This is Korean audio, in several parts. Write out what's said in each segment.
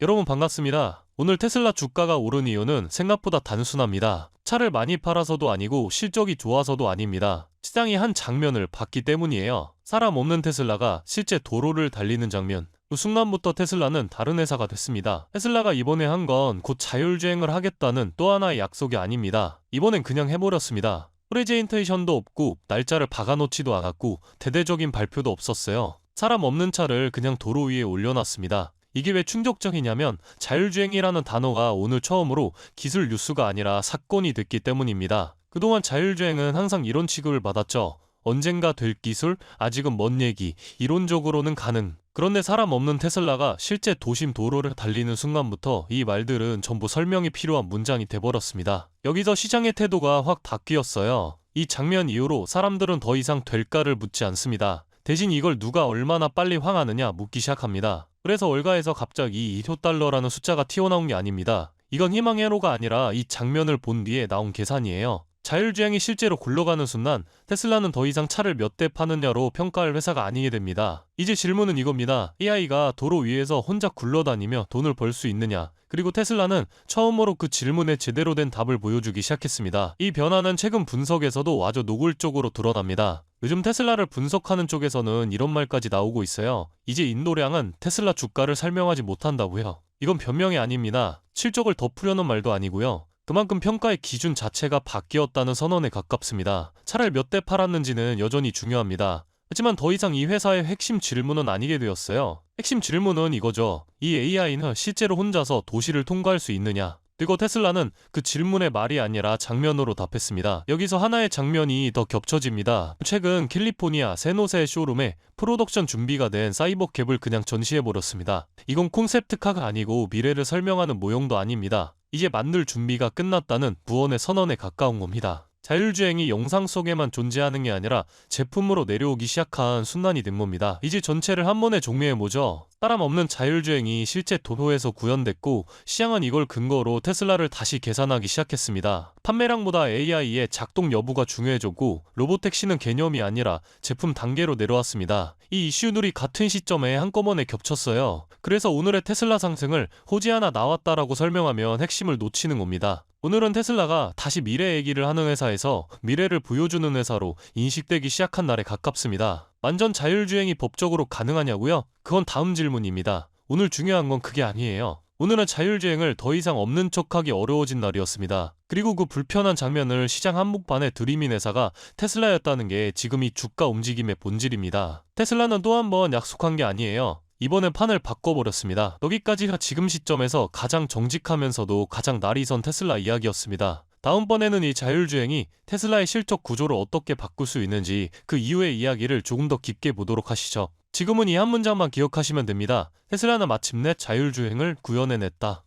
여러분 반갑습니다. 오늘 테슬라 주가가 오른 이유는 생각보다 단순합니다. 차를 많이 팔아서도 아니고 실적이 좋아서도 아닙니다. 시장이 한 장면을 봤기 때문이에요. 사람 없는 테슬라가 실제 도로를 달리는 장면. 그 순간부터 테슬라는 다른 회사가 됐습니다. 테슬라가 이번에 한 건 곧 자율주행을 하겠다는 또 하나의 약속이 아닙니다. 이번엔 그냥 해버렸습니다. 프레젠테이션도 없고 날짜를 박아놓지도 않았고 대대적인 발표도 없었어요. 사람 없는 차를 그냥 도로 위에 올려놨습니다. 이게 왜 충격적이냐면 자율주행이라는 단어가 오늘 처음으로 기술 뉴스가 아니라 사건이 됐기 때문입니다. 그동안 자율주행은 항상 이런 취급을 받았죠. 언젠가 될 기술, 아직은 먼 얘기, 이론적으로는 가능. 그런데 사람 없는 테슬라가 실제 도심 도로를 달리는 순간부터 이 말들은 전부 설명이 필요한 문장이 돼버렸습니다. 여기서 시장의 태도가 확 바뀌었어요. 이 장면 이후로 사람들은 더 이상 될까를 묻지 않습니다. 대신 이걸 누가 얼마나 빨리 황하느냐 묻기 시작합니다. 그래서 월가에서 갑자기 2조 달러라는 숫자가 튀어나온 게 아닙니다. 이건 희망의 회로가 아니라 이 장면을 본 뒤에 나온 계산이에요. 자율주행이 실제로 굴러가는 순간 테슬라는 더 이상 차를 몇 대 파느냐로 평가할 회사가 아니게 됩니다. 이제 질문은 이겁니다. AI가 도로 위에서 혼자 굴러다니며 돈을 벌 수 있느냐? 그리고 테슬라는 처음으로 그 질문에 제대로 된 답을 보여주기 시작했습니다. 이 변화는 최근 분석에서도 아주 노골적으로 드러납니다. 요즘 테슬라를 분석하는 쪽에서는 이런 말까지 나오고 있어요. 이제 인도량은 테슬라 주가를 설명하지 못한다고요. 이건 변명이 아닙니다. 실적을 덮으려는 말도 아니고요. 그만큼 평가의 기준 자체가 바뀌었다는 선언에 가깝습니다. 차를 몇 대 팔았는지는 여전히 중요합니다. 하지만 더 이상 이 회사의 핵심 질문은 아니게 되었어요. 핵심 질문은 이거죠. 이 AI는 실제로 혼자서 도시를 통과할 수 있느냐? 그리고 테슬라는 그 질문의 말이 아니라 장면으로 답했습니다. 여기서 하나의 장면이 더 겹쳐집니다. 최근 캘리포니아 샌호세 쇼룸에 프로덕션 준비가 된 사이버캡을 그냥 전시해버렸습니다. 이건 콘셉트카가 아니고 미래를 설명하는 모형도 아닙니다. 이제 만들 준비가 끝났다는 부언의 선언에 가까운 겁니다. 자율주행이 영상 속에만 존재하는 게 아니라 제품으로 내려오기 시작한 순간이 된 겁니다. 이제 전체를 한 번에 종료해보죠. 사람 없는 자율주행이 실제 도로에서 구현됐고 시장은 이걸 근거로 테슬라를 다시 계산하기 시작했습니다. 판매량보다 AI의 작동 여부가 중요해졌고 로보택시는 개념이 아니라 제품 단계로 내려왔습니다. 이 이슈들이 같은 시점에 한꺼번에 겹쳤어요. 그래서 오늘의 테슬라 상승을 호재 하나 나왔다라고 설명하면 핵심을 놓치는 겁니다. 오늘은 테슬라가 다시 미래 얘기를 하는 회사에서 미래를 보여주는 회사로 인식되기 시작한 날에 가깝습니다. 완전 자율주행이 법적으로 가능하냐고요? 그건 다음 질문입니다. 오늘 중요한 건 그게 아니에요. 오늘은 자율주행을 더 이상 없는 척하기 어려워진 날이었습니다. 그리고 그 불편한 장면을 시장 한복판에 들이민 회사가 테슬라였다는 게 지금 이 주가 움직임의 본질입니다. 테슬라는 또 한 번 약속한 게 아니에요. 이번엔 판을 바꿔버렸습니다. 여기까지가 지금 시점에서 가장 정직하면서도 가장 날이 선 테슬라 이야기였습니다. 다음번에는 이 자율주행이 테슬라의 실적 구조를 어떻게 바꿀 수 있는지 그 이후의 이야기를 조금 더 깊게 보도록 하시죠. 지금은 이 한 문장만 기억하시면 됩니다. 테슬라는 마침내 자율주행을 구현해냈다.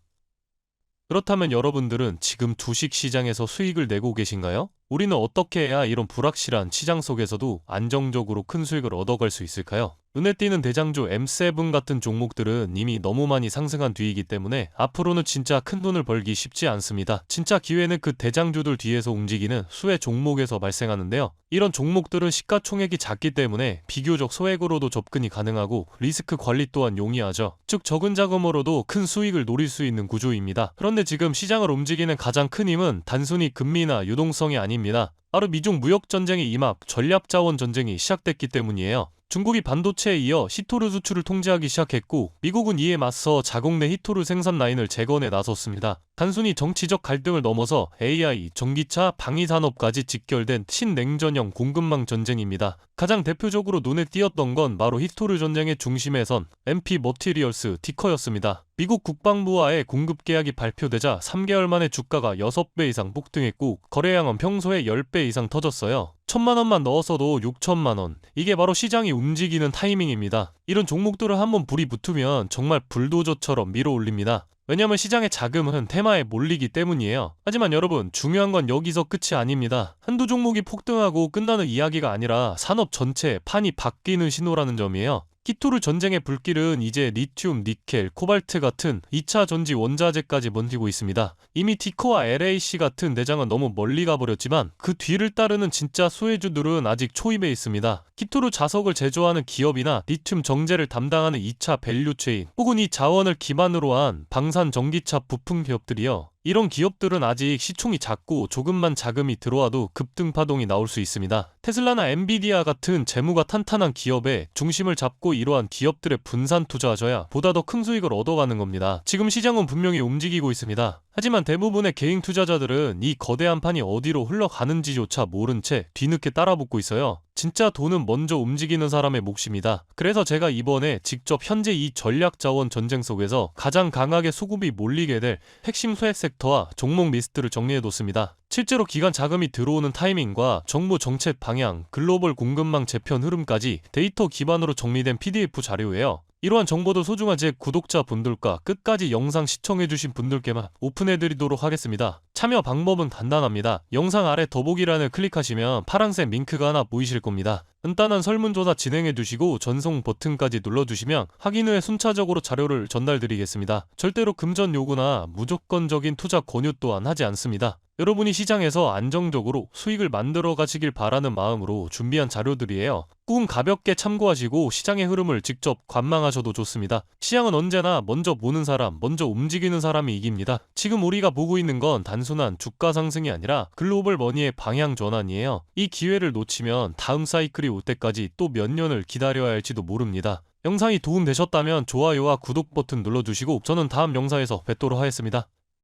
그렇다면 여러분들은 지금 주식시장에서 수익을 내고 계신가요? 우리는 어떻게 해야 이런 불확실한 시장 속에서도 안정적으로 큰 수익을 얻어갈 수 있을까요? 눈에 띄는 대장주 M7 같은 종목들은 이미 너무 많이 상승한 뒤이기 때문에 앞으로는 진짜 큰 돈을 벌기 쉽지 않습니다. 진짜 기회는 그 대장주들 뒤에서 움직이는 수혜 종목에서 발생하는데요. 이런 종목들은 시가총액이 작기 때문에 비교적 소액으로도 접근이 가능하고 리스크 관리 또한 용이하죠. 즉 적은 자금으로도 큰 수익을 노릴 수 있는 구조입니다. 그런데 지금 시장을 움직이는 가장 큰 힘은 단순히 금리나 유동성이 아닙니다. 바로 미중 무역전쟁의 임합, 전략자원 전쟁이 시작됐기 때문이에요. 중국이 반도체에 이어 히토르 수출을 통제하기 시작했고 미국은 이에 맞서 자국 내 히토르 생산 라인을 재건해 나섰습니다. 단순히 정치적 갈등을 넘어서 AI, 전기차, 방위산업까지 직결된 신냉전형 공급망 전쟁입니다. 가장 대표적으로 눈에 띄었던 건 바로 히토르 전쟁의 중심에 선 MP 머티리얼스 티커였습니다. 미국 국방부와의 공급 계약이 발표되자 3개월 만에 주가가 6배 이상 폭등했고 거래량은 평소에 10배 이상 터졌어요. 1,000만원만 넣었어도 6천만원. 이게 바로 시장이 움직이는 타이밍입니다. 이런 종목들을 한번 불이 붙으면 정말 불도저처럼 밀어올립니다. 왜냐면 시장의 자금은 테마에 몰리기 때문이에요. 하지만 여러분, 중요한 건 여기서 끝이 아닙니다. 한두 종목이 폭등하고 끝나는 이야기가 아니라 산업 전체의 판이 바뀌는 신호라는 점이에요. 키토르 전쟁의 불길은 이제 리튬, 니켈, 코발트 같은 2차 전지 원자재까지 번지고 있습니다. 이미 티코와 LAC 같은 대장은 너무 멀리 가버렸지만 그 뒤를 따르는 진짜 수혜주들은 아직 초입에 있습니다. 키토르 자석을 제조하는 기업이나 리튬 정제를 담당하는 2차 밸류체인 혹은 이 자원을 기반으로 한 방산 전기차 부품 기업들이요. 이런 기업들은 아직 시총이 작고 조금만 자금이 들어와도 급등 파동이 나올 수 있습니다. 테슬라나 엔비디아 같은 재무가 탄탄한 기업에 중심을 잡고 이러한 기업들의 분산 투자하셔야 보다 더 큰 수익을 얻어가는 겁니다. 지금 시장은 분명히 움직이고 있습니다. 하지만 대부분의 개인 투자자들은 이 거대한 판이 어디로 흘러가는지조차 모른 채 뒤늦게 따라붙고 있어요. 진짜 돈은 먼저 움직이는 사람의 몫입니다. 그래서 제가 이번에 직접 현재 이 전략 자원 전쟁 속에서 가장 강하게 수급이 몰리게 될 핵심 소액 섹터와 종목 리스트를 정리해뒀습니다. 실제로 기관 자금이 들어오는 타이밍과 정부 정책 방향, 글로벌 공급망 재편 흐름까지 데이터 기반으로 정리된 PDF 자료예요. 이러한 정보도 소중한 제 구독자분들과 끝까지 영상 시청해주신 분들께만 오픈해드리도록 하겠습니다. 참여 방법은 간단합니다. 영상 아래 더보기란을 클릭하시면 파란색 링크가 하나 보이실 겁니다. 간단한 설문조사 진행해두시고 전송 버튼까지 눌러주시면 확인 후에 순차적으로 자료를 전달드리겠습니다. 절대로 금전 요구나 무조건적인 투자 권유 또한 하지 않습니다. 여러분이 시장에서 안정적으로 수익을 만들어 가시길 바라는 마음으로 준비한 자료들이에요. 꾹 가볍게 참고하시고 시장의 흐름을 직접 관망하셔도 좋습니다. 시장은 언제나 먼저 보는 사람, 먼저 움직이는 사람이 이깁니다. 지금 우리가 보고 있는 건 단순한 주가 상승이 아니라 글로벌 머니의 방향 전환이에요. 이 기회를 놓치면 다음 사이클이 올 때까지 또 몇 년을 기다려야 할지도 모릅니다. 영상이 도움되셨다면 좋아요와 구독 버튼 눌러주시고 저는 다음 영상에서 뵙도록 하겠습니다.